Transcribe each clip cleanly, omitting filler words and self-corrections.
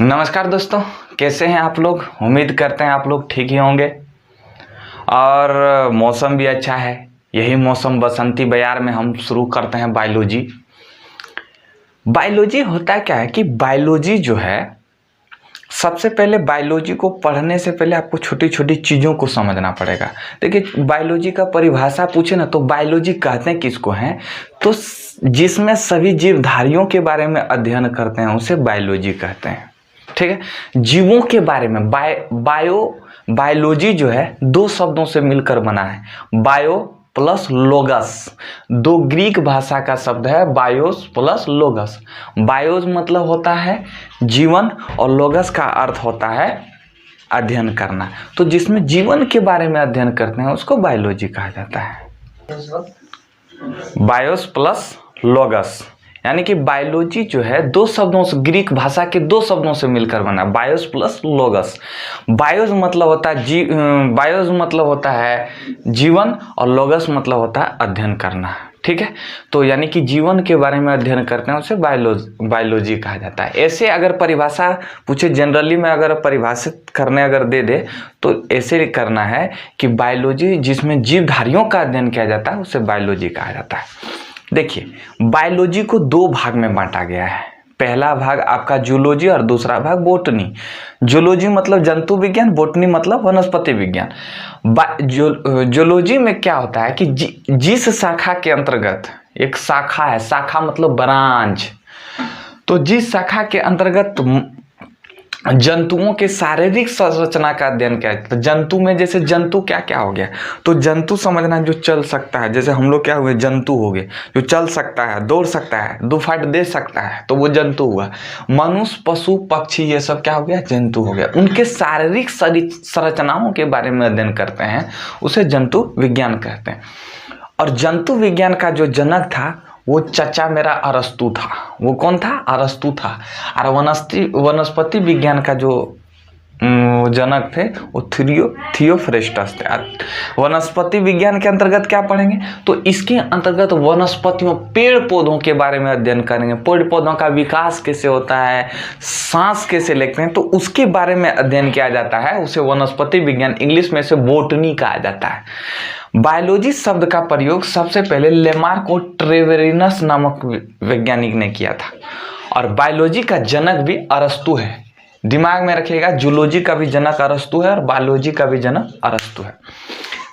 नमस्कार दोस्तों, कैसे हैं आप लोग। उम्मीद करते हैं आप लोग ठीक ही होंगे। और मौसम भी अच्छा है। यही मौसम बसंती बयार में हम शुरू करते हैं बायोलॉजी। बायोलॉजी होता क्या है कि बायोलॉजी जो है, सबसे पहले बायोलॉजी को पढ़ने से पहले आपको छोटी छोटी चीज़ों को समझना पड़ेगा। देखिए, बायोलॉजी का परिभाषा पूछे ना तो बायोलॉजी कहते हैं किसको हैं, तो जिसमें सभी जीवधारियों के बारे में अध्ययन करते हैं उसे बायोलॉजी कहते हैं। ठीक है, जीवों के बारे में बायोलॉजी जो है दो शब्दों से मिलकर बना है, बायो प्लस लोगस। दो ग्रीक भाषा का शब्द है, बायोस प्लस लोगस। बायोस मतलब होता है जीवन और लोगस का अर्थ होता है अध्ययन करना। तो जिसमें जीवन के बारे में अध्ययन करते हैं उसको बायोलॉजी कहा जाता है। बायोस प्लस लोगस यानी कि बायोलॉजी जो है दो शब्दों से, ग्रीक भाषा के दो शब्दों से मिलकर बना, बायोस प्लस लोगस। बायोस मतलब होता है बायोस मतलब होता है जीवन और लोगस मतलब होता है अध्ययन करना। ठीक है, तो यानी कि जीवन के बारे में अध्ययन करते हैं उसे बायोलॉजी कहा जाता है। ऐसे अगर परिभाषा पूछे, जनरली में अगर परिभाषित करने अगर दे दे तो ऐसे करना है कि बायोलॉजी जिसमें जीवधारियों का अध्ययन किया जाता है उसे बायोलॉजी कहा जाता है। देखिए, बायोलॉजी को दो भाग में बांटा गया है। पहला भाग आपका जूलॉजी और दूसरा भाग बोटनी। जूलॉजी मतलब जंतु विज्ञान, बोटनी मतलब वनस्पति विज्ञान। जूलॉजी में क्या होता है कि जिस शाखा के अंतर्गत, एक शाखा है, शाखा मतलब ब्रांच, तो जिस शाखा के अंतर्गत जंतुओं के शारीरिक संरचना का अध्ययन किया जाता है। जंतु में जैसे जंतु क्या क्या हो गया, तो जंतु समझना जो चल सकता है, जैसे हम लोग क्या हुए, जंतु हो गए। जो चल सकता है, दौड़ सकता है, 2 फट दे सकता है, तो वो जंतु हुआ। मनुष्य, पशु, पक्षी, ये सब क्या हो गया, जंतु हो गया। उनके शारीरिक संरचनाओं के बारे में अध्ययन करते हैं उसे जंतु विज्ञान कहते हैं। और जंतु विज्ञान का जो जनक था वो चचा मेरा अरस्तु था। वो कौन था? अरस्तु था। और वनस्पति विज्ञान का जो जनक थे वो थियोफ्रेस्टस थे। वनस्पति विज्ञान के अंतर्गत क्या पढ़ेंगे, तो इसके अंतर्गत वनस्पतियों, पेड़ पौधों के बारे में अध्ययन करेंगे। पेड़ पौधों का विकास कैसे होता है, सांस कैसे लेते हैं, तो उसके बारे में अध्ययन किया जाता है। उसे वनस्पति विज्ञान, इंग्लिश में से बोटनी कहा जाता है। बायोलॉजी शब्द का प्रयोग सबसे पहले लेमार्क और ट्रेवेरिनस नामक वैज्ञानिक ने किया था। और बायोलॉजी का जनक भी अरस्तु है। दिमाग में रखिएगा, जूलॉजी का भी जनक अरस्तु है और बायोलॉजी का भी जनक अरस्तु है।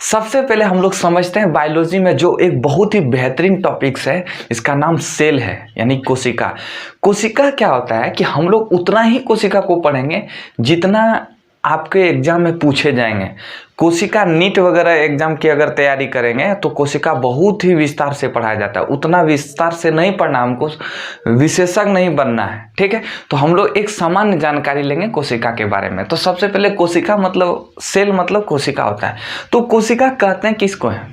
सबसे पहले हम लोग समझते हैं बायोलॉजी में जो एक बहुत ही बेहतरीन टॉपिक्स है, इसका नाम सेल है, यानी कोशिका। कोशिका क्या होता है कि हम लोग उतना ही कोशिका को पढ़ेंगे जितना आपके एग्जाम में पूछे जाएंगे। कोशिका, नीट वगैरह एग्जाम की अगर तैयारी करेंगे तो कोशिका बहुत ही विस्तार से पढ़ाया जाता है। उतना विस्तार से नहीं पढ़ना, हमको विशेषज्ञ नहीं बनना है। ठीक है, तो हम लोग एक सामान्य जानकारी लेंगे कोशिका के बारे में। तो सबसे पहले कोशिका मतलब, सेल मतलब कोशिका होता है। तो कोशिका कहते हैं किसको है,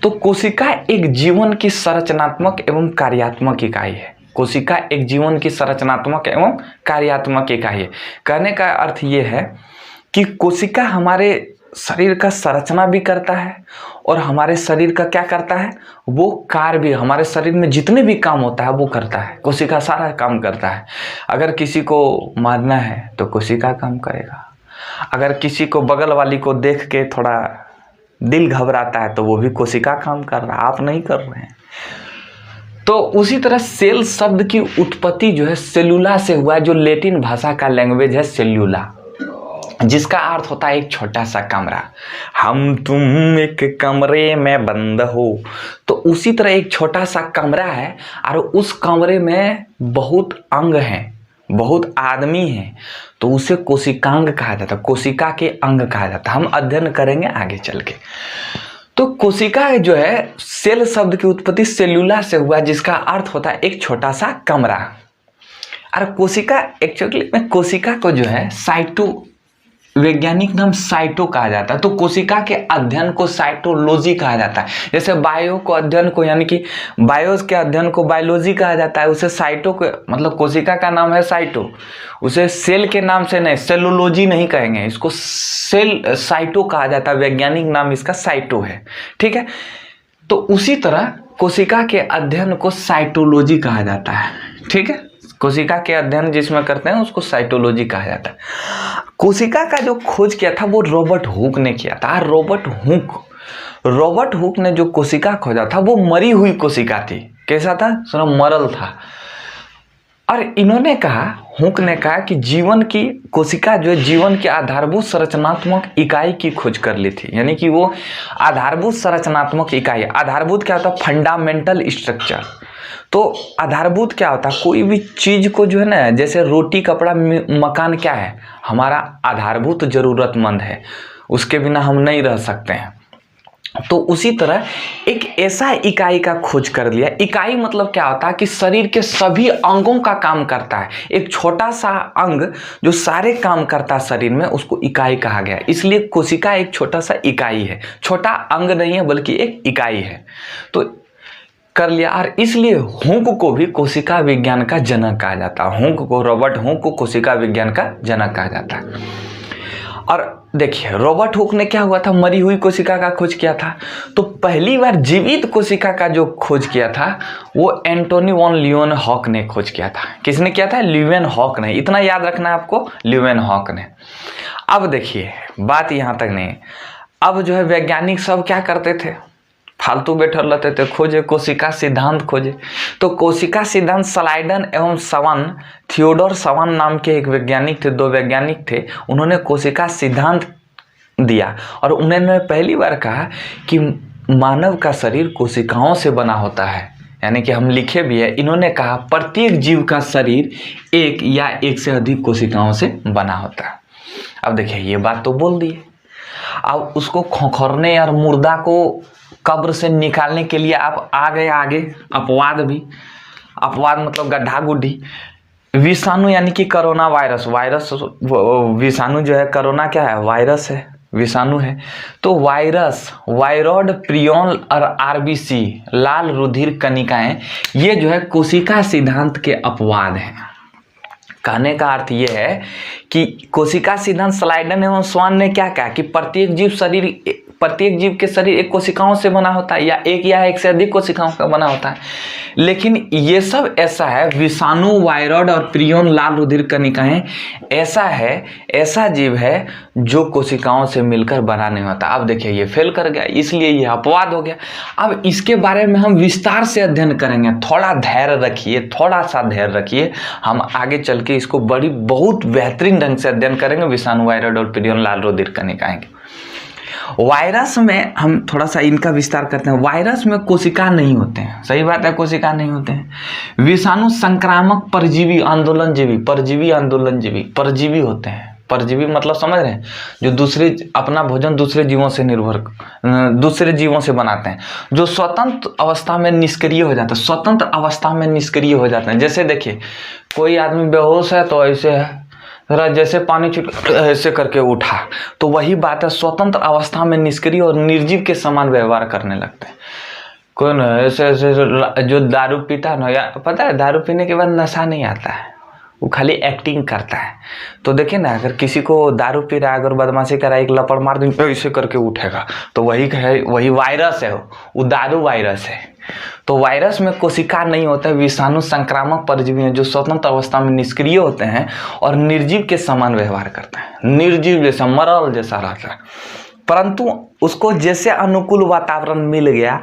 तो कोशिका एक जीवन की संरचनात्मक एवं कार्यात्मक इकाई है। कोशिका एक जीवन की संरचनात्मक एवं कार्यात्मक इकाई है। कहने का अर्थ ये है कि कोशिका हमारे शरीर का संरचना भी करता है और हमारे शरीर का क्या करता है, वो कार्य भी, हमारे शरीर में जितने भी काम होता है वो करता है। कोशिका सारा काम करता है। अगर किसी को मारना है तो कोशिका काम करेगा। अगर किसी को, बगल वाली को देख के थोड़ा दिल घबराता है तो वो भी कोशिका काम कर रहा है, आप नहीं कर रहे हैं। तो उसी तरह सेल शब्द की उत्पत्ति जो है सेल्यूला से हुआ है, जो लैटिन भाषा का लैंग्वेज है सेल्यूला, जिसका अर्थ होता है एक छोटा सा कमरा। हम तुम एक कमरे में बंद हो, तो उसी तरह एक छोटा सा कमरा है और उस कमरे में बहुत अंग हैं, बहुत आदमी हैं, तो उसे कोशिकांग कहा जाता है, कोशिका के अंग कहा जाता है। हम अध्ययन करेंगे आगे चल के। तो कोशिका जो है, सेल शब्द की उत्पत्ति सेल्यूला से हुआ, जिसका अर्थ होता है एक छोटा सा कमरा। और कोशिका, एक्चुअली में कोशिका को जो है वैज्ञानिक नाम साइटो कहा जाता है। तो कोशिका के अध्ययन को साइटोलॉजी कहा जाता है। जैसे बायो को अध्ययन को, यानी कि बायोस के अध्ययन को बायोलॉजी कहा जाता है, उसे साइटो को, मतलब कोशिका का नाम है साइटो, उसे सेल के नाम से नहीं, सेलुलॉजी नहीं कहेंगे, इसको साइटो कहा जाता है। वैज्ञानिक नाम इसका साइटो है। ठीक है, तो उसी तरह कोशिका के अध्ययन को साइटोलॉजी कहा जाता है। ठीक है, कोशिका के अध्ययन जिसमें करते हैं उसको साइटोलॉजी कहा जाता है। कोशिका का जो खोज किया था वो रॉबर्ट हुक ने किया था। रॉबर्ट हुक ने जो कोशिका खोजा था वो मरी हुई कोशिका थी। कैसा था? थोड़ा मरल था। और इन्होंने कहा, हुक ने कहा कि जीवन की कोशिका जो है जीवन की आधारभूत संरचनात्मक इकाई की खोज कर ली थी। यानी कि वो आधारभूत संरचनात्मक इकाई, आधारभूत क्या होता है? Fundamental structure. तो आधारभूत क्या होता है? कोई भी चीज को जो है ना, जैसे रोटी कपड़ा मकान क्या है? हमारा आधारभूत जरूरतमंद है, उसके बिना हम नहीं रह सकते हैं। तो उसी तरह एक ऐसा इकाई का खोज कर लिया। इकाई मतलब क्या होता है कि शरीर के सभी अंगों का काम करता है। एक छोटा सा अंग जो सारे काम करता है शरीर में, उसको इकाई कहा गया। इसलिए कोशिका एक छोटा सा इकाई है, छोटा अंग नहीं है बल्कि एक इकाई है। तो कर लिया। और इसलिए हुक को भी कोशिका विज्ञान का जनक कहा जाता है। रॉबर्ट हुक को कोशिका विज्ञान का जनक कहा जाता है। और देखिए रॉबर्ट हुक ने क्या हुआ था? मरी हुई कोशिका का खोज किया था। तो पहली बार जीवित कोशिका का जो खोज किया था वो एंटोनी वॉन लीeuwenhoek ने खोज किया था। किसने किया था? लीeuwenhoek ने। इतना याद रखना है आपको, लीeuwenhoek ने। अब देखिए बात यहाँ तक नहीं। अब जो है वैज्ञानिक सब क्या करते थे? फालतू बैठल रहते थे, खोजे कोशिका सिद्धांत खोजे। तो कोशिका सिद्धांत स्लाइडन एवं सवन, थियोडोर सवन नाम के एक वैज्ञानिक थे, 2 वैज्ञानिक थे। उन्होंने कोशिका सिद्धांत दिया और उन्होंने पहली बार कहा कि मानव का शरीर कोशिकाओं से बना होता है। यानी कि हम लिखे भी है, इन्होंने कहा प्रत्येक जीव का शरीर एक या एक से अधिक कोशिकाओं से बना होता है। अब देखिए ये बात तो बोल दी। अब उसको खोखरने और मुर्दा को कब्र से निकालने के लिए आप आ गए आगे अपवाद भी। अपवाद मतलब गड्ढा गुड्ढी। विषाणु यानी कि कोरोना वायरस, विषाणु जो है, कोरोना क्या है? वायरस है, विषाणु है। तो वायरस, वायरॉड, प्रियोन और आरबीसी, लाल रुधिर कणिकाएं, ये जो है कोशिका सिद्धांत के अपवाद हैं। कहने का अर्थ ये है कि कोशिका सिद्धांत स्लाइडन एवं स्वान ने क्या कहा कि प्रत्येक जीव के शरीर एक कोशिकाओं से बना होता है या एक से अधिक कोशिकाओं का बना होता है। लेकिन ये सब ऐसा है, विषाणु, वायरॉड और प्रियोन, लाल रुधिर कणिकाएं, ऐसा जीव है जो कोशिकाओं से मिलकर बना नहीं होता। अब देखिए ये फेल कर गया, इसलिए ये अपवाद हो गया। अब इसके बारे में हम विस्तार से अध्ययन करेंगे। थोड़ा सा धैर्य रखिए, हम आगे चल के इसको बहुत बेहतरीन ढंग से अध्ययन करेंगे। विषाणु, वायरॉड और प्रियोन, लाल रुधिर कणिकाएं। वायरस में हम थोड़ा सा इनका विस्तार करते हैं। वायरस में कोशिका नहीं होते हैं, सही बात है, कोशिका नहीं होते हैं। विषाणु संक्रामक परजीवी आंदोलनजीवी परजीवी होते हैं। परजीवी मतलब समझ रहे हैं? जो अपना भोजन दूसरे जीवों से बनाते हैं, जो स्वतंत्र अवस्था में निष्क्रिय हो जाते हैं। जैसे देखिए कोई आदमी बेहोश है तो ऐसे है, जैसे पानी छूट ऐसे करके उठा, तो वही बात है, स्वतंत्र अवस्था में निष्क्रिय और निर्जीव के समान व्यवहार करने लगते हैं। कोई ना ऐसे जो दारू पीता ना, या पता है दारू पीने के बाद नशा नहीं आता है, वो खाली एक्टिंग करता है। तो देखिए ना, अगर किसी को दारू पी रहा है, अगर बदमाशी करा, एक लपड़ मार दें ऐसे करके उठेगा, तो वही वायरस है, वो दारू वायरस है। तो वायरस में कोशिका नहीं होता है। विषाणु संक्रामक परजीवी हैं जो स्वतंत्र अवस्था में निष्क्रिय होते हैं और निर्जीव के समान व्यवहार करते हैं, निर्जीव जैसा, मरल जैसा रहता है। परंतु उसको जैसे अनुकूल वातावरण मिल गया,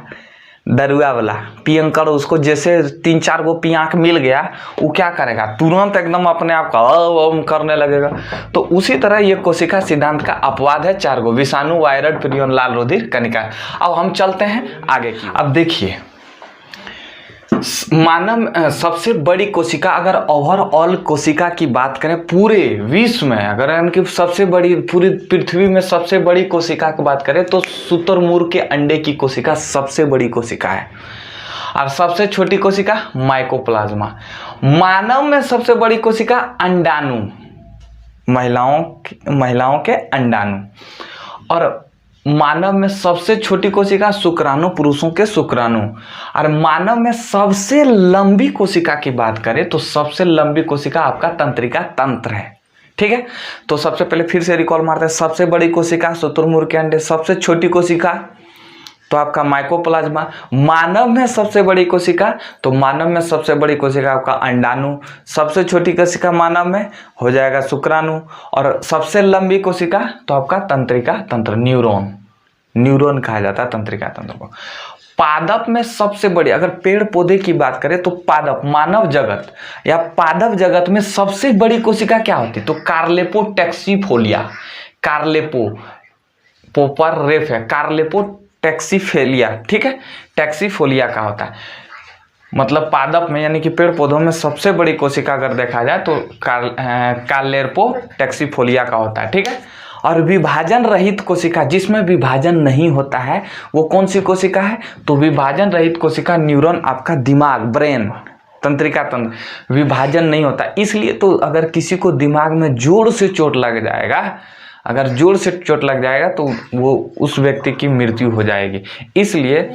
दरुआ वाला पियंकर, उसको जैसे 3-4 गो पियांक मिल गया, वो क्या करेगा? तुरंत एकदम अपने आप का ओम करने लगेगा। तो उसी तरह ये कोशिका सिद्धांत का अपवाद है 4 गो, विषाणु, वायरस, प्रियोन, लाल रुधिर कणिका। अब हम चलते हैं आगे की। अब देखिए मानव सबसे बड़ी कोशिका, अगर ओवरऑल कोशिका की बात करें पूरे विश्व में, अगर इनकी सबसे बड़ी, पूरी पृथ्वी में सबसे बड़ी कोशिका की बात करें तो शुतुरमुर्ग के अंडे की कोशिका सबसे बड़ी कोशिका है। और सबसे छोटी कोशिका माइकोप्लाज्मा। मानव में सबसे बड़ी कोशिका अंडाणु, महिलाओं के अंडाणु। और मानव में सबसे छोटी कोशिका शुक्राणु, पुरुषों के शुक्राणु। और मानव में सबसे लंबी कोशिका की बात करें तो सबसे लंबी कोशिका आपका तंत्रिका तंत्र है। ठीक है, तो सबसे पहले फिर से रिकॉल मारते हैं। सबसे बड़ी कोशिका शुतुरमुर्ग के अंडे, सबसे छोटी कोशिका तो आपका माइकोप्लाज्मा। मानव में सबसे बड़ी कोशिका, तो मानव में सबसे बड़ी कोशिका आपका अंडाणु। सबसे छोटी कोशिका मानव में हो जाएगा शुक्राणु। और सबसे लंबी कोशिका तो आपका तंत्रिका तंत्र, न्यूरॉन। न्यूरॉन कहा जाता है तंत्रिका तंत्र को। पादप में सबसे बड़ी, अगर पेड़ पौधे की बात करें तो पादप, मानव जगत या पादप जगत में सबसे बड़ी कोशिका क्या होती है, तो कार्लेपो टैक्सीफोलिया। कार्लेपो, पोपर रेफ है, कार्लेपो टैक्सीफेलिया, ठीक है, टैक्सीफोलिया का होता है। मतलब पादप में यानी कि पेड़ पौधों में सबसे बड़ी कोशिका अगर देखा जाए तो कार्लेपो टैक्सीफोलिया का होता है, ठीक है। और विभाजन रहित कोशिका, जिसमें विभाजन नहीं होता है, वो कौन सी कोशिका है, तो विभाजन रहित कोशिका न्यूरॉन, आपका दिमाग, ब्रेन, तंत्रिका तंत्र, विभाजन नहीं होता। इसलिए तो अगर किसी को दिमाग में जोर से चोट लग जाएगा, अगर जोर से चोट लग जाएगा तो वो उस व्यक्ति की मृत्यु हो जाएगी। इसलिए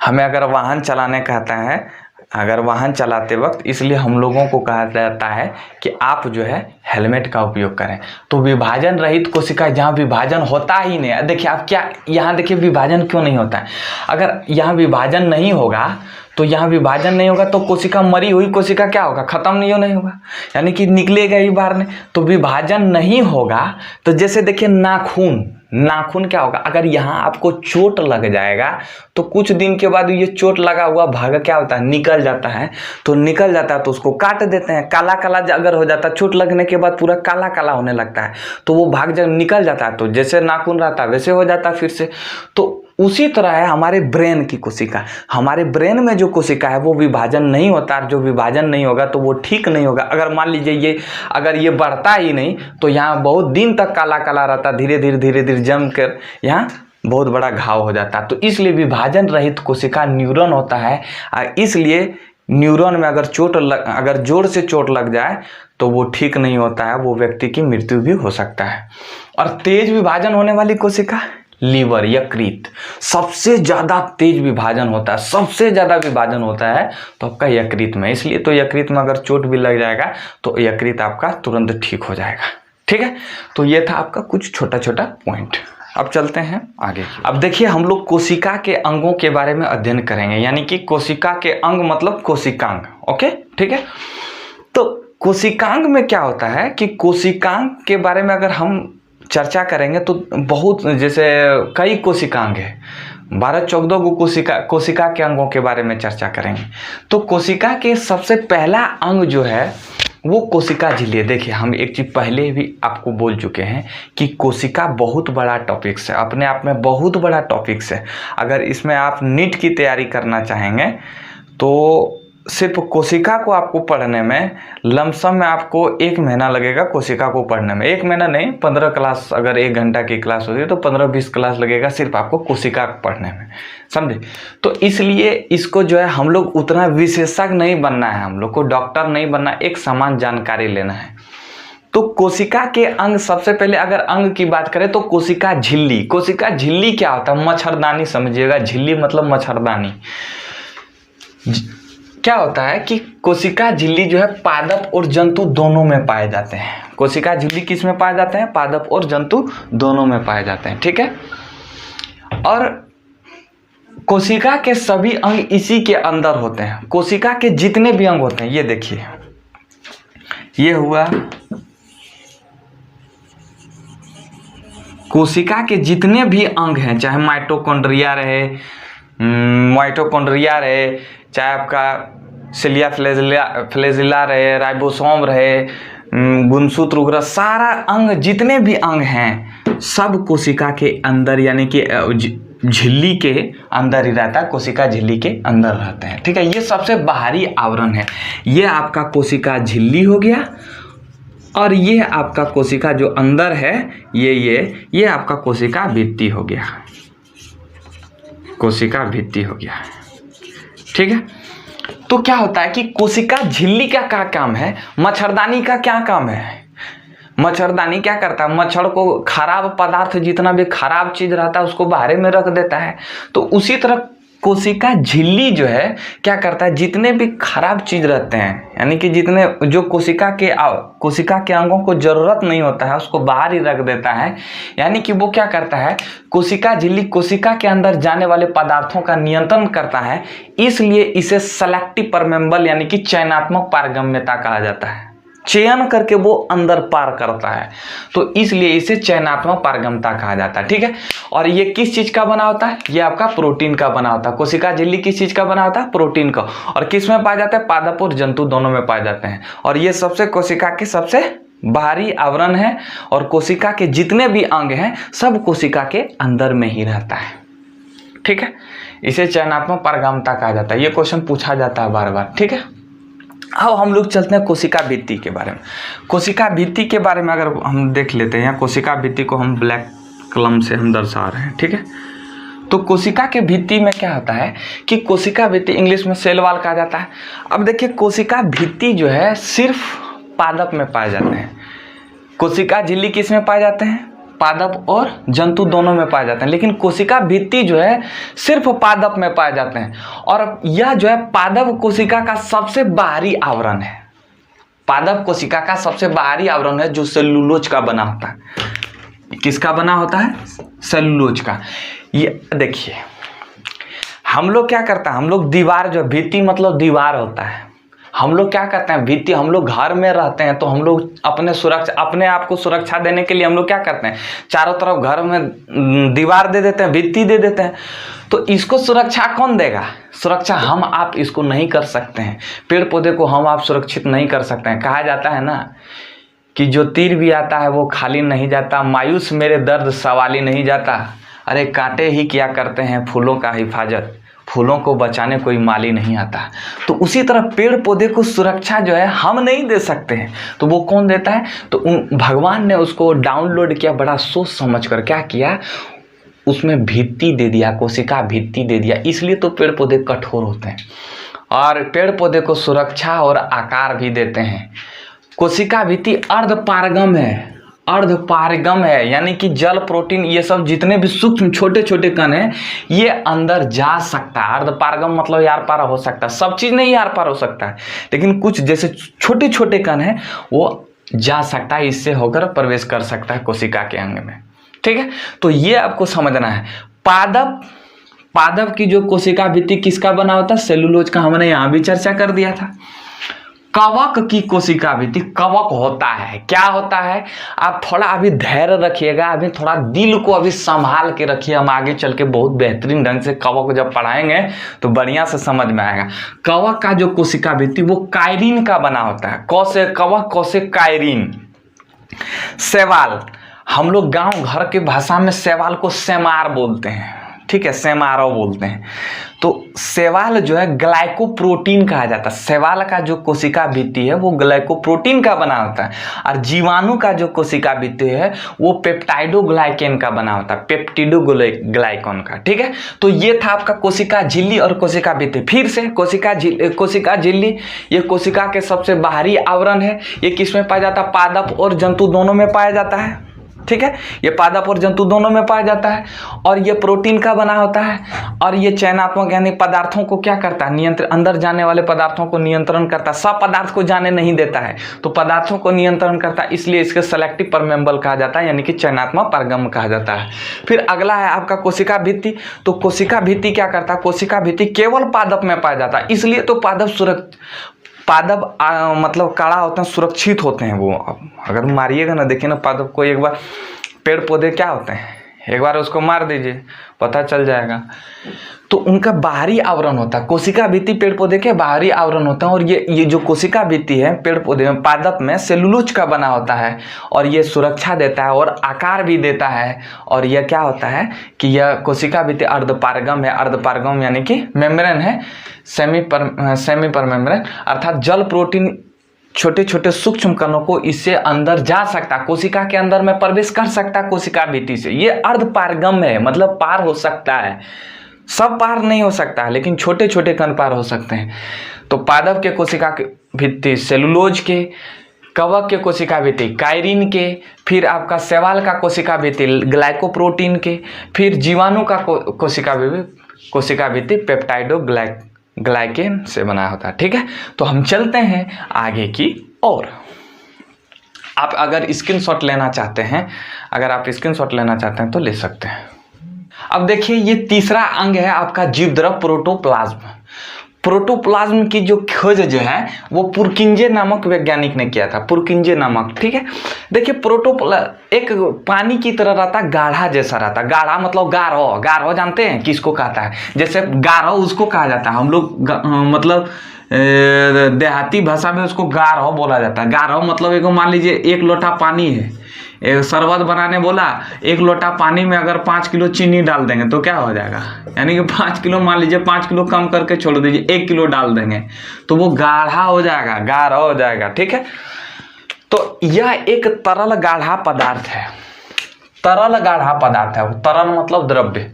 हमें अगर वाहन चलाने कहता है, अगर वाहन चलाते वक्त, इसलिए हम लोगों को कहा जाता है कि आप जो है हेलमेट का उपयोग करें। तो विभाजन रहित कोशिका, जहाँ विभाजन होता ही नहीं है, देखिए आप क्या, यहाँ देखिए विभाजन क्यों नहीं होता है। अगर यहाँ विभाजन नहीं होगा तो यहाँ विभाजन नहीं होगा तो कोशिका, मरी हुई कोशिका क्या होगा, खत्म नहीं होगा, यानी कि निकलेगा ही बाहर नहीं। तो विभाजन नहीं होगा तो जैसे देखिए नाखून, नाखून क्या होगा, अगर यहाँ आपको चोट लग जाएगा तो कुछ दिन के बाद ये चोट लगा हुआ भाग क्या होता है, निकल जाता है। तो निकल जाता है तो उसको काट देते हैं। काला काला अगर हो जाता है, चोट लगने के बाद पूरा काला काला होने लगता है, तो वो भाग जब निकल जाता है तो जैसे नाखून रहता है वैसे हो जाता है फिर से। तो उसी तरह है हमारे ब्रेन की कोशिका। हमारे ब्रेन में जो कोशिका है वो विभाजन नहीं होता, जो विभाजन नहीं होगा तो वो ठीक नहीं होगा। अगर मान लीजिए ये, अगर ये बढ़ता ही नहीं तो यहाँ बहुत दिन तक काला काला रहता, धीरे धीरे जम कर यहाँ बहुत बड़ा घाव हो जाता। तो इसलिए विभाजन रहित कोशिका न्यूरॉन होता है। इसलिए न्यूरॉन में अगर जोर से चोट लग जाए तो वो ठीक नहीं होता है, वो व्यक्ति की मृत्यु भी हो सकता है। और तेज विभाजन होने वाली कोशिका लीवर, यकृत, सबसे ज़्यादा तेज विभाजन होता है, सबसे ज़्यादा विभाजन होता है तो आपका यकृत में। इसलिए तो यकृत में अगर चोट भी लग जाएगा तो यकृत आपका तुरंत ठीक हो जाएगा, ठीक है। तो ये था आपका कुछ छोटा छोटा पॉइंट। अब चलते हैं आगे। अब देखिए हम लोग कोशिका के अंगों के बारे में अध्ययन करेंगे, यानी कि कोशिका के अंग मतलब कोशिकांग, ओके, ठीक है। तो कोशिकांग में क्या होता है कि कोशिकांग के बारे में अगर हम चर्चा करेंगे तो बहुत, जैसे कई कोशिकांग है, 12-14 को कोशिका के अंगों के बारे में चर्चा करेंगे। तो कोशिका के सबसे पहला अंग जो है वो कोशिका झिल्ली है। देखिए हम एक चीज़ पहले भी आपको बोल चुके हैं कि कोशिका बहुत बड़ा टॉपिक्स है, अपने आप में बहुत बड़ा टॉपिक्स है। अगर इसमें आप नीट की तैयारी करना चाहेंगे तो सिर्फ कोशिका को आपको पढ़ने में लमसम में आपको 1 महीना लगेगा। कोशिका को पढ़ने में 1 महीना नहीं, 15 क्लास, अगर 1 घंटा की क्लास होती है तो 15-20 क्लास लगेगा सिर्फ आपको कोशिका पढ़ने में, समझे। तो इसलिए इसको जो है हम लोग उतना विशेषज्ञ नहीं बनना है, हम लोग को डॉक्टर नहीं बनना, एक समान जानकारी लेना है। तो कोशिका के अंग, सबसे पहले अगर अंग की बात करें तो कोशिका झिल्ली। कोशिका झिल्ली क्या होता है, मच्छरदानी समझिएगा, झिल्ली मतलब मच्छरदानी। क्या होता है कि कोशिका झिल्ली जो है पादप और जंतु दोनों में पाए जाते हैं। कोशिका झिल्ली किस में पाए जाते हैं, पादप और जंतु दोनों में पाए जाते हैं, ठीक है। और कोशिका के सभी अंग इसी के अंदर होते हैं। कोशिका के जितने भी अंग होते हैं, ये देखिए, ये हुआ कोशिका के जितने भी अंग हैं, चाहे माइटोकॉन्ड्रिया रहे, चाहे आपका सिलिया फ्लेजिला रहे, राइबोसोम रहे, गुणसूत्र वगैरह, सारा अंग, जितने भी अंग हैं सब कोशिका के अंदर, यानी कि झिल्ली के अंदर ही रहता है, कोशिका झिल्ली के अंदर रहते हैं, ठीक है। ये सबसे बाहरी आवरण है। ये आपका कोशिका झिल्ली हो गया और ये आपका कोशिका जो अंदर है ये आपका कोशिका भित्ति हो गया, कोशिका भित्ति हो गया, ठीक है। तो क्या होता है कि कोशिका झिल्ली का क्या काम है, मच्छरदानी का क्या काम है। मच्छरदानी क्या करता है, मच्छर को खराब पदार्थ, जितना भी खराब चीज रहता है उसको बाहर में रख देता है। तो उसी तरह कोशिका झिल्ली जो है क्या करता है, जितने भी खराब चीज रहते हैं, यानी कि जितने जो कोशिका के अंगों को जरूरत नहीं होता है उसको बाहर ही रख देता है। यानी कि वो क्या करता है, कोशिका झिल्ली कोशिका के अंदर जाने वाले पदार्थों का नियंत्रण करता है, इसलिए इसे सेलेक्टिव परमेबल यानी कि चयनात्मक पारगम्यता कहा जाता है। चयन करके वो अंदर पार करता है, तो इसलिए इसे चयनात्मक पारगम्यता कहा जाता है। ठीक है, और ये किस चीज का बना होता है, ये आपका प्रोटीन का बना होता है। कोशिका झिल्ली किस चीज का बना होता है, प्रोटीन का। और किस में पाया जाता है, पादप और जंतु दोनों में पाए जाते हैं। और ये सबसे कोशिका के सबसे बाहरी आवरण है, और कोशिका के जितने भी अंग हैं सब कोशिका के अंदर में ही रहता है। ठीक है, इसे चयनात्मक पारगम्यता कहा जाता है। ये क्वेश्चन पूछा जाता है बार बार। ठीक है, अब हम लोग चलते हैं कोशिका भित्ति के बारे में। कोशिका भित्ति के बारे में अगर हम देख लेते हैं, कोशिका भित्ति को हम ब्लैक कलम से हम दर्शा रहे हैं। ठीक है, तो कोशिका के भित्ति में क्या होता है कि कोशिका भित्ति इंग्लिश में सेल वॉल कहा जाता है। अब देखिए, कोशिका भित्ति जो है सिर्फ पादप में पाए जाते हैं। कोशिका झिल्ली किस में पाए जाते हैं, पादप और जंतु दोनों में पाए जाते हैं, लेकिन कोशिका भित्ति जो है सिर्फ पादप में पाए जाते हैं। और यह जो है पादप कोशिका का सबसे बाहरी आवरण है। पादप कोशिका का सबसे बाहरी आवरण है जो सेलुलोज का बना होता है। किसका बना होता है, सेलुलोज का। ये देखिए, हम लोग क्या करते हैं, हम लोग दीवार जो भित्ति मतलब दीवार होता है, हम लोग क्या करते हैं, भित्ति, हम लोग घर में रहते हैं तो हम लोग अपने आप को सुरक्षा देने के लिए हम लोग क्या करते हैं, चारों तरफ घर में दीवार दे देते हैं, भित्ति दे देते हैं। तो इसको सुरक्षा कौन देगा, सुरक्षा हम आप इसको नहीं कर सकते हैं। पेड़ पौधे को हम आप सुरक्षित नहीं कर सकते हैं। कहा जाता है ना कि जो तीर भी आता है वो खाली नहीं जाता, मायूस मेरे दर्द सवाली नहीं जाता। अरे कांटे ही क्या करते हैं फूलों का हिफाजत, फूलों को बचाने कोई माली नहीं आता। तो उसी तरह पेड़ पौधे को सुरक्षा जो है हम नहीं दे सकते हैं, तो वो कौन देता है, तो भगवान ने उसको डाउनलोड किया, बड़ा सोच समझ कर क्या किया, उसमें भित्ति दे दिया, कोशिका भित्ति दे दिया। इसलिए तो पेड़ पौधे कठोर होते हैं और पेड़ पौधे को सुरक्षा और आकार भी देते हैं। कोशिका भित्ति अर्धपारगम है, अर्धपारगम है, यानी कि जल, प्रोटीन, ये सब जितने भी सूक्ष्म छोटे छोटे कण हैं ये अंदर जा सकता है। अर्धपारगम मतलब यार पार हो सकता है, सब चीज नहीं यार पार हो सकता है, लेकिन कुछ जैसे छोटे छोटे कण हैं वो जा सकता है, इससे होकर प्रवेश कर सकता है कोशिका के अंग में। ठीक है, तो ये आपको समझना है। पादप की जो कोशिका भित्ति किसका बना होता है, सेलुलोज का, हमने यहाँ भी चर्चा कर दिया था। कवक की कोशिका भित्ति, कवक होता है, क्या होता है, आप थोड़ा अभी धैर्य रखिएगा, अभी थोड़ा दिल को अभी संभाल के रखिए, हम आगे चल के बहुत बेहतरीन ढंग से कवक जब पढ़ाएंगे तो बढ़िया से समझ में आएगा। कवक का जो कोशिका भित्ति वो कायरीन का बना होता है। कौसे कवक, कौसे कायरीन। शैवाल, हम लोग गांव घर के भाषा में शैवाल को सेमार बोलते हैं। ठीक है, सेमारो बोलते हैं। तो शैवाल जो है ग्लाइकोप्रोटीन कहा जाता है। शैवाल का जो कोशिका भित्ति है वो ग्लाइकोप्रोटीन का बना होता है, और जीवाणु का जो कोशिका भित्ति है वो पेप्टाइडोग्लाइकेन का बना होता है, पेप्टिडोग्लाइकन का। ठीक है, तो ये था आपका कोशिका झिल्ली और कोशिका भित्ति। फिर से कोशिका झिल्ली ये कोशिका के सबसे बाहरी आवरण है। ये किसमें पाया जाता है, पादप और जंतु दोनों में पाया जाता है। ठीक है, ये पादप और जंतु दोनों में पाया जाता है, और ये प्रोटीन का बना होता है, और ये चयनात्मक यानी पदार्थों को क्या करता है, नियंत्रण, अंदर जाने वाले पदार्थों को नियंत्रण करता है। सब पदार्थ को जाने नहीं देता है, तो पदार्थों को नियंत्रण करता है, इसलिए इसके सेलेक्टिव परमेबल कहा जाता है, यानी कि चयनात्मक पारगम्य कहा जाता है। फिर अगला है आपका कोशिका भित्ति। तो कोशिका भित्ति क्या करता है, कोशिका भित्ति केवल पादप में पाया जाता है, इसलिए तो पादप मतलब काड़ा होते हैं, सुरक्षित होते हैं। वो अगर मारिएगा ना, देखिए ना पादप को, एक बार पेड़ पौधे क्या होते हैं, एक बार उसको मार दीजिए पता चल जाएगा। तो उनका बाहरी आवरण होता है, कोशिका भित्ति पेड़ पौधे के बाहरी आवरण होता है। और ये जो कोशिका भित्ति है पेड़ पौधे में, पादप में सेलुलोज का बना होता है, और ये सुरक्षा देता है और आकार भी देता है। और यह क्या होता है कि यह कोशिका भित्ति अर्धपारगम है। अर्धपारगम यानी कि मेम्ब्रेन है, सेमी पर मेम्ब्रेन, अर्थात जल, प्रोटीन, छोटे छोटे सूक्ष्म कणों को इससे अंदर जा सकता, कोशिका के अंदर में प्रवेश कर सकता कोशिका भित्ति से। ये अर्धपारगम है, मतलब पार हो सकता है, सब पार नहीं हो सकता है, लेकिन छोटे छोटे कण पार हो सकते हैं। तो पादप के कोशिका के भित्ति सेलुलोज के, कवक के कोशिका भित्ति कायरीन के, फिर आपका शैवाल का कोशिका भित्ति ग्लाइकोप्रोटीन के, फिर जीवाणु का कोशिका भित्ति कोशिका भित्ति पेप्टाइडोग्लाइकेन से बना होता है। ठीक है, तो हम चलते हैं आगे की ओर। आप अगर स्क्रीनशॉट लेना चाहते हैं, तो ले सकते हैं। अब देखिए, ये तीसरा अंग है आपका जीव द्रव प्रोटोप्लाज्म। प्रोटोप्लाज्म की जो खोज जो है वो पुरकिंजे नामक वैज्ञानिक ने किया था, पुरकिंजे नामक। ठीक है, देखिए प्रोटोप्लाज्म एक पानी की तरह रहता, गाढ़ा जैसा रहता। गाढ़ा मतलब गाढ़ो, गाढ़ो जानते हैं किसको कहता है? जैसे गाढ़ो उसको कहा जाता है, हम लोग मतलब देहाती भाषा में उसको गाढ़ो बोला जाता है। गाढ़ो मतलब एक, मान लीजिए 1 लोटा पानी है, एक शरबत बनाने बोला, 1 लोटा पानी में अगर 5 किलो चीनी डाल देंगे तो क्या हो जाएगा? यानी कि 5 किलो, मान लीजिए 5 किलो कम करके छोड़ दीजिए, 1 किलो डाल देंगे तो वो गाढ़ा हो जाएगा, गाढ़ा हो जाएगा। ठीक है, तो यह एक तरल गाढ़ा पदार्थ है, तरल गाढ़ा पदार्थ है। तरल मतलब द्रव्य।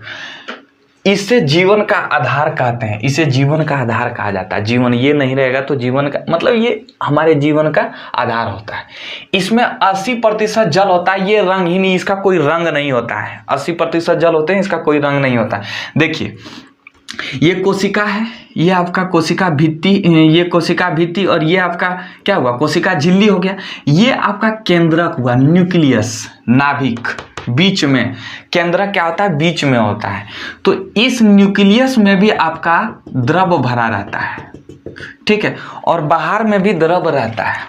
इसे जीवन का आधार कहते हैं, इसे जीवन का आधार कहा जाता है। जीवन ये नहीं रहेगा तो जीवन का मतलब ये हमारे जीवन का आधार होता है। इसमें 80% जल होता है, ये रंग ही नहीं, इसका कोई रंग नहीं होता है। 80% जल होते हैं, इसका कोई रंग नहीं होता है। देखिए, ये कोशिका है, ये आपका कोशिका भित्ति, ये कोशिका भित्ति, और ये आपका क्या हुआ? कोशिका झिल्ली हो गया। ये आपका केंद्रक हुआ, न्यूक्लियस, नाभिक। बीच में केंद्रक क्या होता है? बीच में होता है। तो इस न्यूक्लियस में भी आपका द्रव भरा रहता है। ठीक है, और बाहर में भी द्रव रहता है।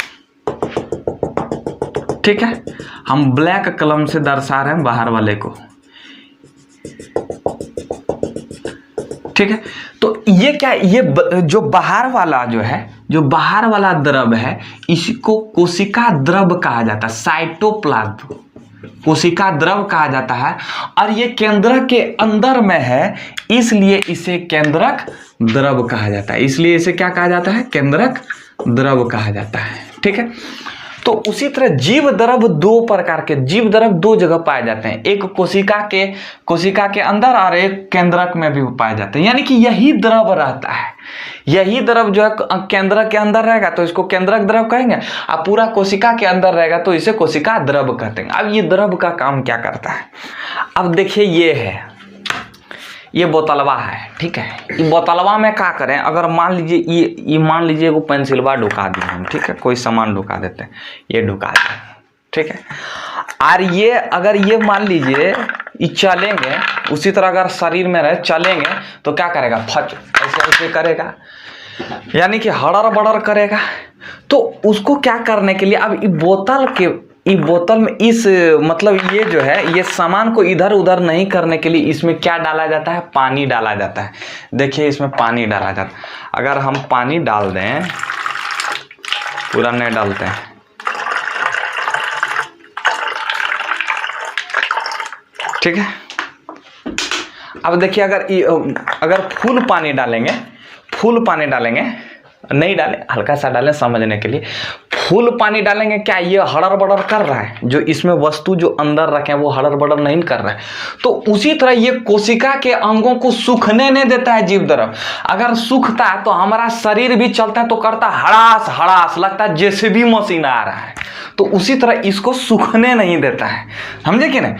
ठीक है, हम ब्लैक कलम से दर्शा रहे हैं बाहर वाले को। ठीक है, तो ये क्या, ये जो बाहर वाला जो है, जो बाहर वाला द्रव है, इसको कोशिका द्रव कहा जाता है, साइटोप्लाज्म कोशिका द्रव कहा जाता है। और ये केंद्रक के अंदर में है, इसलिए इसे केंद्रक द्रव कहा जाता है। इसलिए इसे क्या कहा जाता है? केंद्रक द्रव कहा जाता है। ठीक है, तो उसी तरह जीव द्रव 2 प्रकार के, जीव द्रव 2 जगह पाए जाते हैं, एक कोशिका के अंदर और एक केंद्रक में भी पाए जाते हैं। यानी कि यही द्रव रहता है, यही द्रव जो है केंद्रक के अंदर रहेगा तो इसको केंद्रक द्रव कहेंगे, और पूरा कोशिका के अंदर रहेगा तो इसे कोशिका द्रव कहते हैं। अब ये द्रव का काम क्या करता है? अब देखिए, ये है, ये बोतलवा है। ठीक है, ये बोतलवा में क्या करें? अगर मान लीजिए ये मान लीजिए वो पेंसिलवा ढुका दिए हम। ठीक है, कोई सामान ढुका देते हैं, ये ढुका दें। ठीक है, और ये अगर ये मान लीजिए ये चलेंगे, उसी तरह अगर शरीर में रहे चलेंगे तो क्या करेगा? फच ऐसे ऐसे करेगा, यानी कि हड़र बड़र करेगा। तो उसको क्या करने के लिए, अब इस बोतल में इस मतलब ये जो है, ये सामान को इधर उधर नहीं करने के लिए इसमें क्या डाला जाता है? पानी डाला जाता है। देखिए, इसमें पानी डाला जाता है। अगर हम पानी डाल दें, पूरा नहीं डालते हैं, ठीक है। अब देखिए, अगर फुल पानी डालेंगे, नहीं डालें, हल्का सा डालें समझने के लिए। फुल पानी डालेंगे, क्या ये हड़र बड़र कर रहा है? जो इसमें वस्तु जो अंदर रखे वो हड़र बड़र नहीं कर रहा है। तो उसी तरह ये कोशिका के अंगों को सूखने नहीं देता है जीव द्रव। अगर सूखता है तो हमारा शरीर भी चलता है तो करता हड़ास हड़ास, लगता है जैसे भी मशीन आ रहा है। तो उसी तरह इसको सूखने नहीं देता है, समझे कि नहीं?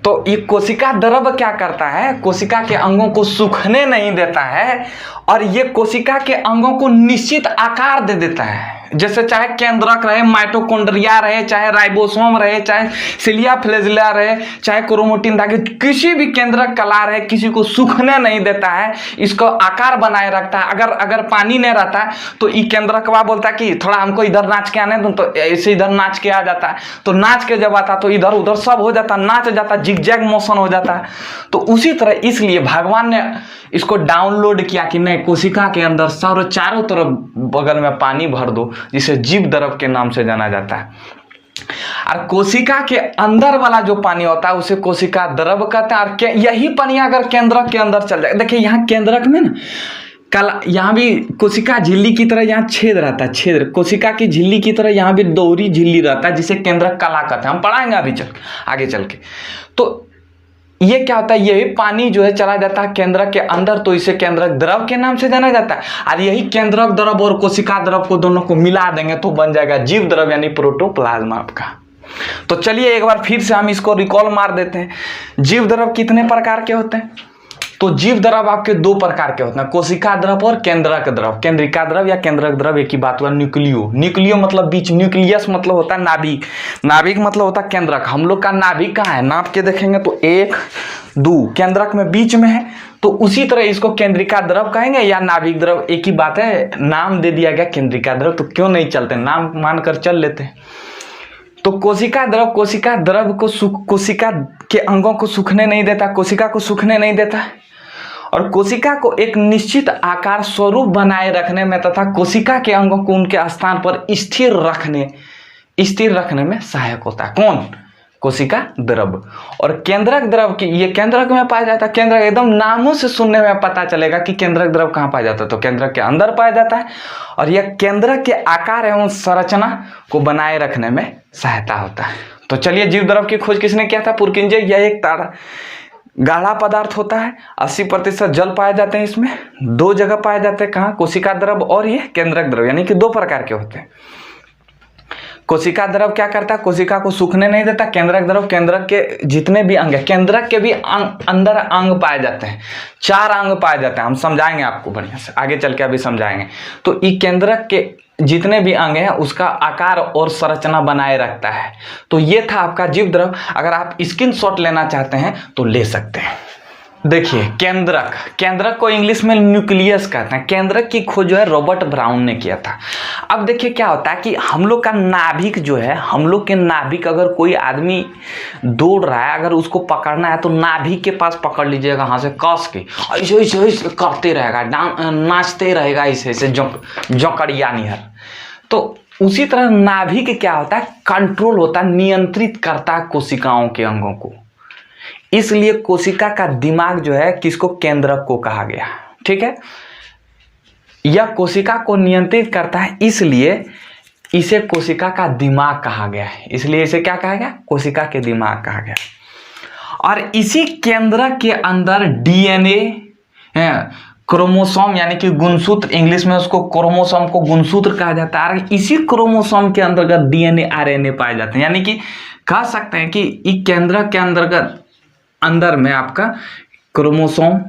तो ये कोशिका द्रव क्या करता है? कोशिका के अंगों को सूखने नहीं देता है, और ये कोशिका के अंगों को निश्चित आकार दे देता है। जैसे चाहे केंद्रक रहे, माइटोकॉन्ड्रिया रहे, चाहे राइबोसोम रहे, चाहे सिलिया फ्लैजिला रहे, चाहे क्रोमैटिन धागे, किसी भी केंद्रक कला रहे, किसी को सूखने नहीं देता है, इसको आकार बनाए रखता है। अगर पानी नहीं रहता है तो ये केंद्रकवा बोलता है कि थोड़ा हमको इधर नाच के आने दो, तो ऐसे इधर नाच के आ जाता है। तो नाच के जब आता तो इधर उधर सब हो जाता, नाच जाता, जिगजैग मोशन हो जाता है। तो उसी तरह इसलिए भगवान ने इसको डाउनलोड किया कि नहीं, कोशिका के अंदर चारों तरफ बगल में पानी भर दो, जिसे जीव द्रव के नाम से जाना जाता है। और कोशिका के अंदर वाला जो पानी होता है उसे कोशिका द्रव कहते हैं। और यही पानी अगर केंद्रक के अंदर चल जाए, देखिए यहाँ केंद्रक में ना कला, यहाँ भी कोशिका झिल्ली की तरह यहाँ छेद रहता है, छेद कोशिका की झिल्ली की तरह यहाँ भी दोहरी झिल्ली रहता है, जिसे केंद्रक कला कहते हैं। हम पढ़ाएंगे अभी आगे चल के। तो ये क्या होता है? यही पानी जो है चला जाता है केंद्रक के अंदर, तो इसे केंद्रक द्रव के नाम से जाना जाता है। और यही केंद्रक द्रव और कोशिका द्रव को दोनों को मिला देंगे तो बन जाएगा जीव द्रव, यानी प्रोटोप्लाज्म आपका। तो चलिए एक बार फिर से हम इसको रिकॉल मार देते हैं। जीव द्रव कितने प्रकार के होते हैं? तो जीव द्रव आपके दो प्रकार के होते हैं, कोशिका द्रव और केंद्रक द्रव। केंद्रिका द्रव या केंद्रक द्रव एक ही बात हुआ। न्यूक्लियो, न्यूक्लियो मतलब बीच, न्यूक्लियस मतलब होता है नाभिक, नाभिक मतलब होता है केंद्रक। हम लोग का नाभिक कहाँ है, नाप के देखेंगे तो 1 2, केंद्रक में बीच में है, तो उसी तरह इसको केंद्रिका द्रव कहेंगे या नाभिक द्रव, एक ही बात है। नाम दे दिया गया केंद्रिका द्रव, तो क्यों नहीं चलते, नाम मानकर चल लेते हैं। तो कोशिका द्रव, कोशिका द्रव को कोशिका के अंगों को सूखने नहीं देता, कोशिका को सूखने नहीं देता, और कोशिका को एक निश्चित आकार स्वरूप बनाए रखने में तथा कोशिका के अंगों को उनके स्थान पर स्थिर रखने में सहायक होता है। कौन, कोशिका द्रव। और केंद्रक द्रव की, ये केंद्रक में पाया जाता है। केंद्रक एकदम नामों से सुनने में पता चलेगा कि केंद्रक द्रव कहाँ पाया जाता है, तो केंद्रक के अंदर पाया जाता है, और यह केंद्रक के आकार एवं संरचना को बनाए रखने में सहायता होता है। तो चलिए, जीव द्रव की खोज किसने किया था, पुरकिंजे। यह एक गाढ़ा पदार्थ होता है, 80% जल पाए जाते हैं इसमें। 2 जगह पाए जाते हैं, कहाँ, कोशिका द्रव और ये केंद्रक द्रव, यानी कि 2 प्रकार के होते हैं। कोशिका द्रव क्या करता है, कोशिका को सूखने नहीं देता। केंद्रक द्रव, केंद्रक के जितने भी अंग है, केंद्रक के भी अंदर अंग पाए जाते हैं, 4 अंग पाए जाते हैं। हम समझाएंगे आपको बढ़िया से, आगे चल के अभी समझाएंगे। तो ये केंद्रक के जितने भी अंग हैं उसका आकार और संरचना बनाए रखता है। तो ये था आपका जीव द्रव। अगर आप स्क्रीनशॉट लेना चाहते हैं तो ले सकते हैं। देखिए, केंद्रक, केंद्रक को इंग्लिश में न्यूक्लियस कहते हैं। केंद्रक की खोज जो है रॉबर्ट ब्राउन ने किया था। अब देखिए क्या होता है कि हम लोग का नाभिक जो है, हम लोग के नाभिक, अगर कोई आदमी दौड़ रहा है, अगर उसको पकड़ना है तो नाभिक के पास पकड़ लीजिएगा, हाथ से कस के ऐसे ऐसे करते रहेगा, नाचते रहेगा ऐसे ऐसे जौकड़िया निहर। तो उसी तरह नाभिक क्या होता है, कंट्रोल होता है, नियंत्रित करता है कोशिकाओं के अंगों को। इसलिए कोशिका का दिमाग जो है किसको, केंद्रक को कहा गया। ठीक है, यह कोशिका को नियंत्रित करता है, इसलिए इसे कोशिका का दिमाग कहा गया है। इसलिए इसे क्या कहा गया, कोशिका के दिमाग कहा गया। और इसी केंद्रक के अंदर डीएनए, क्रोमोसोम यानी कि गुणसूत्र, इंग्लिश में उसको क्रोमोसोम को गुणसूत्र कहा जाता है। और इसी क्रोमोसोम के अंतर्गत डीएनए आरएनए पाए जाते हैं। यानी कि कह सकते हैं कि इस केंद्रक के अंतर्गत अंदर में आपका क्रोमोसोम,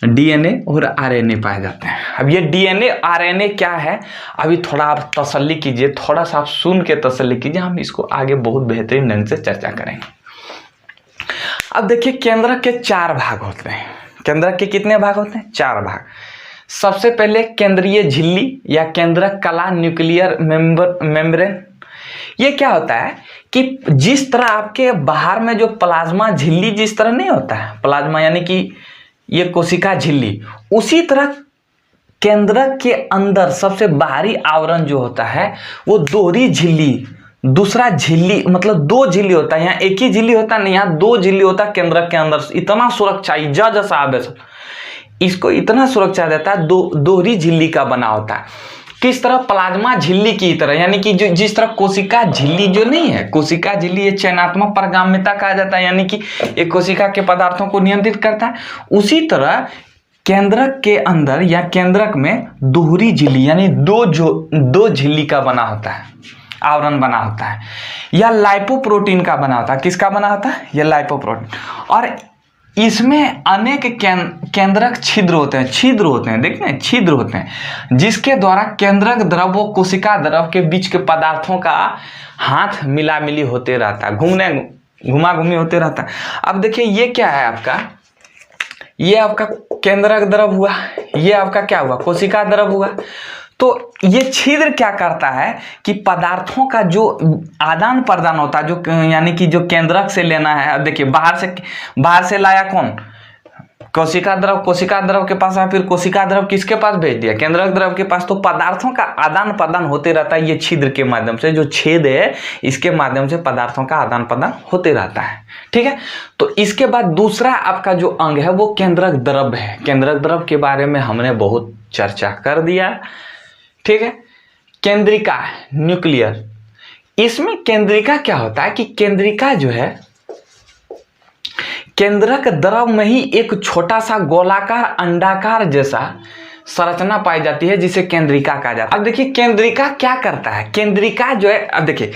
डीएनए और आरएनए पाए जाते हैं। अब ये डीएनए आरएनए क्या है, अभी थोड़ा आप तसल्ली कीजिए, थोड़ा सा आप सुन के तसल्ली कीजिए, हम इसको आगे बहुत बेहतरीन ढंग से चर्चा करेंगे। अब देखिए, केंद्रक के 4 भाग होते हैं। केंद्रक के कितने भाग होते हैं, 4 भाग। सबसे पहले केंद्रीय झिल्ली या केंद्रक कला, न्यूक्लियर मेम्ब्रेन। ये क्या होता है कि जिस तरह आपके बाहर में जो प्लाज्मा झिल्ली जिस तरह नहीं होता है, प्लाज्मा यानी कि ये कोशिका झिल्ली, उसी तरह केंद्रक के अंदर सबसे बाहरी आवरण जो होता है वो दोहरी झिल्ली, दूसरा झिल्ली, मतलब 2 झिल्ली होता है। यहाँ एक ही झिल्ली होता नहीं, यहाँ 2 झिल्ली होता है केंद्रक के अंदर। इतना सुरक्षा, जज साहब इसको इतना सुरक्षा देता है, दोहरी झिल्ली का बना होता है। किस तरह, प्लाज्मा झिल्ली की तरह, यानी कि जो जिस तरह कोशिका झिल्ली जो नहीं है, कोशिका झिल्ली ये चयनात्मक परगामिता कहा जाता है, यानी कि एक कोशिका के पदार्थों को नियंत्रित करता है। उसी तरह केंद्रक के अंदर या केंद्रक में दोहरी झिल्ली यानी 2 झिल्ली का बना होता है, आवरण बना होता है। यह लाइपोप्रोटीन का बना होता है। किसका बना होता है, यह लाइपोप्रोटीन। और इसमें अनेक केंद्रक छिद्र होते हैं, देखते हैं, छिद्र होते हैं, जिसके द्वारा केंद्रक द्रव व कोशिका द्रव के बीच के पदार्थों का हाथ मिला मिली होते रहता है, घुमा घूमी होते रहता है। अब देखिए, ये क्या है आपका, ये आपका केंद्रक द्रव हुआ, ये आपका क्या हुआ, कोशिका द्रव हुआ। तो ये छिद्र क्या करता है कि पदार्थों का जो आदान प्रदान होता है, जो यानी कि जो केंद्रक से लेना है। अब देखिए, बाहर से लाया कौन, कोशिका द्रव के पास आया, फिर कोशिका द्रव किसके पास भेज दिया, केंद्रक द्रव के पास। तो पदार्थों का आदान प्रदान होते रहता है, ये छिद्र के माध्यम से, जो छेद है इसके माध्यम से पदार्थों का आदान प्रदान होते रहता है। ठीक है, तो इसके बाद दूसरा आपका जो अंग है वो केंद्रक द्रव है। केंद्रक द्रव के बारे में हमने बहुत चर्चा कर दिया। ठीक है, केंद्रिका, न्यूक्लियर, इसमें केंद्रिका क्या होता है कि केंद्रिका जो है, केंद्रक द्रव में ही एक छोटा सा गोलाकार अंडाकार जैसा संरचना पाई जाती है जिसे केंद्रिका कहा जाता है। अब देखिए केंद्रिका क्या करता है। केंद्रिका जो है, अब देखिए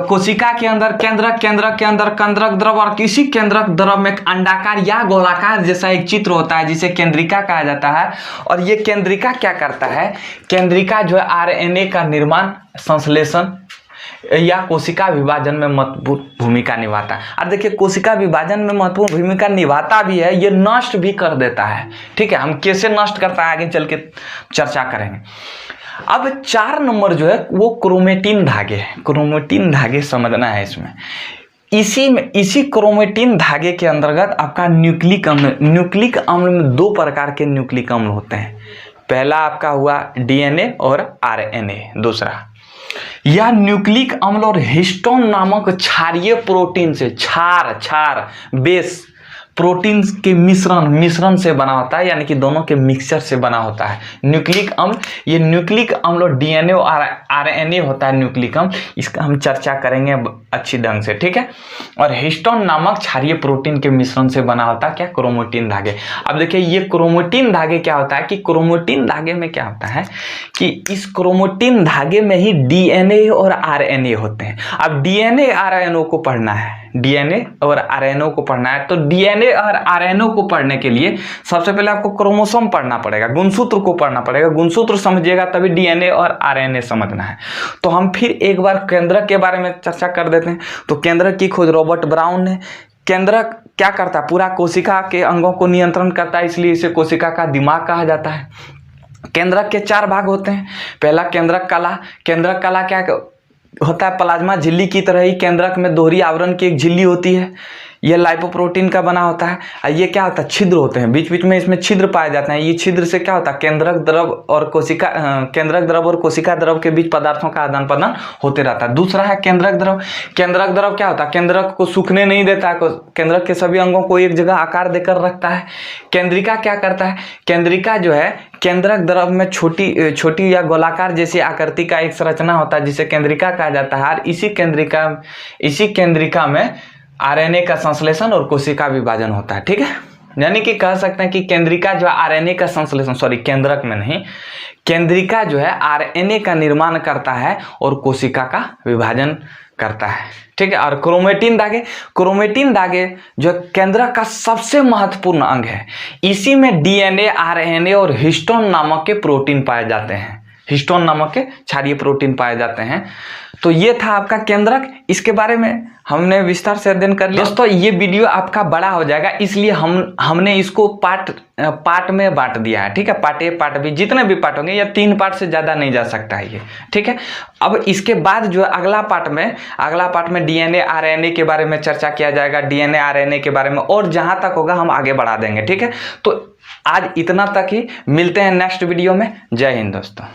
कोशिका के अंदर केंद्रक के अंदर केंद्रक द्रव और किसी केंद्रक द्रव में एक अंडाकार या गोलाकार जैसा एक चित्र होता है जिसे केंद्रिका कहा जाता है। और ये केंद्रिका क्या करता है, केंद्रिका जो है आरएनए का निर्माण, संश्लेषण या कोशिका विभाजन में महत्वपूर्ण भूमिका निभाता है। अब देखिए कोशिका विभाजन में महत्वपूर्ण भूमिका निभाता भी है, ये नष्ट भी कर देता है। ठीक है, हम कैसे नष्ट करता है आगे चल के चर्चा करेंगे। अब 4 नंबर जो है वो क्रोमेटिन धागे है। क्रोमेटिन धागे समझना है इसमें। इसी क्रोमेटिन धागे के अंतर्गत आपका न्यूक्लिक अम्ल में 2 प्रकार के न्यूक्लिक अम्ल होते हैं। पहला आपका हुआ डीएनए और आरएनए। दूसरा, यह न्यूक्लिक अम्ल और हिस्टोन नामक क्षारीय प्रोटीन से क्षार बेस प्रोटीन के मिश्रण से बना होता है, यानी कि दोनों के मिक्सचर से बना होता है न्यूक्लिक अम्ल। ये न्यूक्लिक अम्ल और डीएनए और आरएनए होता है न्यूक्लिक अम्ल, इसका हम चर्चा करेंगे अच्छी ढंग से। ठीक है, और हिस्टोन नामक क्षारीय प्रोटीन के मिश्रण से बना होता है क्या, क्रोमेटिन धागे। अब देखिए ये क्रोमेटिन धागे क्या होता है कि क्रोमेटिन धागे में क्या होता है कि इस क्रोमेटिन धागे में ही डीएनए और आरएनए होते हैं। अब डीएनए आरएनए को पढ़ना है, डीएनए और आरएनए को पढ़ना है, तो डीएनए और आरएनए को पढ़ने के लिए सबसे पहले आपको क्रोमोसोम पढ़ना पड़ेगा, गुणसूत्र को पढ़ना पड़ेगा। गुणसूत्र समझिएगा तभी डीएनए और आरएनए समझना है। तो हम फिर एक बार केंद्रक के बारे में चर्चा कर देते हैं। तो केंद्रक की खोज रॉबर्ट ब्राउन ने। केंद्रक क्या करता है, पूरा कोशिका के अंगों को नियंत्रण करता है, इसलिए इसे कोशिका का दिमाग कहा जाता है। केंद्रक के 4 भाग होते हैं। पहला केंद्रक कला। केंद्रक कला क्या होता है, प्लाज्मा झिल्ली की तरह ही केंद्रक में दोहरी आवरण की एक झिल्ली होती है। यह लाइपोप्रोटीन का बना होता है। ये क्या होता है, छिद्र होते हैं, बीच बीच में इसमें छिद्र पाए जाते हैं। ये छिद्र से क्या होता है, केंद्रक द्रव और कोशिका द्रव के बीच पदार्थों का आदान प्रदान होते रहता है। दूसरा है केंद्रक द्रव। केंद्रक द्रव क्या होता है, केंद्रक को सूखने नहीं देता है, केंद्रक के सभी अंगों को एक जगह आकार देकर रखता है। केंद्रिका क्या करता है, केंद्रिका जो है केंद्रक द्रव में छोटी या गोलाकार जैसी आकृति का एक संरचना होता है जिसे केंद्रिका कहा जाता है। और इसी केंद्रिका में आरएनए का संश्लेषण और कोशिका विभाजन होता है। ठीक है, यानी कि कह सकते हैं कि केंद्रिका जो है आरएनए का संश्लेषण, केंद्रक में नहीं, केंद्रिका जो है आरएनए का निर्माण करता है और कोशिका का विभाजन करता है। ठीक है, और क्रोमेटिन धागे जो केंद्रक का सबसे महत्वपूर्ण अंग है। इसी में डीएनए, आरएनए और हिस्टोन नामक के प्रोटीन पाए जाते हैं। हिस्टोन नामक के क्षारीय प्रोटीन पाए जाते हैं। तो ये था आपका केंद्रक। इसके बारे में हमने विस्तार से अध्ययन कर लिया। दोस्तों ये वीडियो आपका बड़ा हो जाएगा, इसलिए हमने इसको पार्ट में बांट दिया है। ठीक है, पार्ट ए पार्ट बी, जितने भी पार्ट होंगे, या 3 पार्ट से ज़्यादा नहीं जा सकता है ये। ठीक है, अब इसके बाद जो अगला पार्ट में डीएनए आरएनए के बारे में चर्चा किया जाएगा, डीएनए आरएनए के बारे में, और जहाँ तक होगा हम आगे बढ़ा देंगे। ठीक है, तो आज इतना तक ही, मिलते हैं नेक्स्ट वीडियो में। जय हिंद दोस्तों।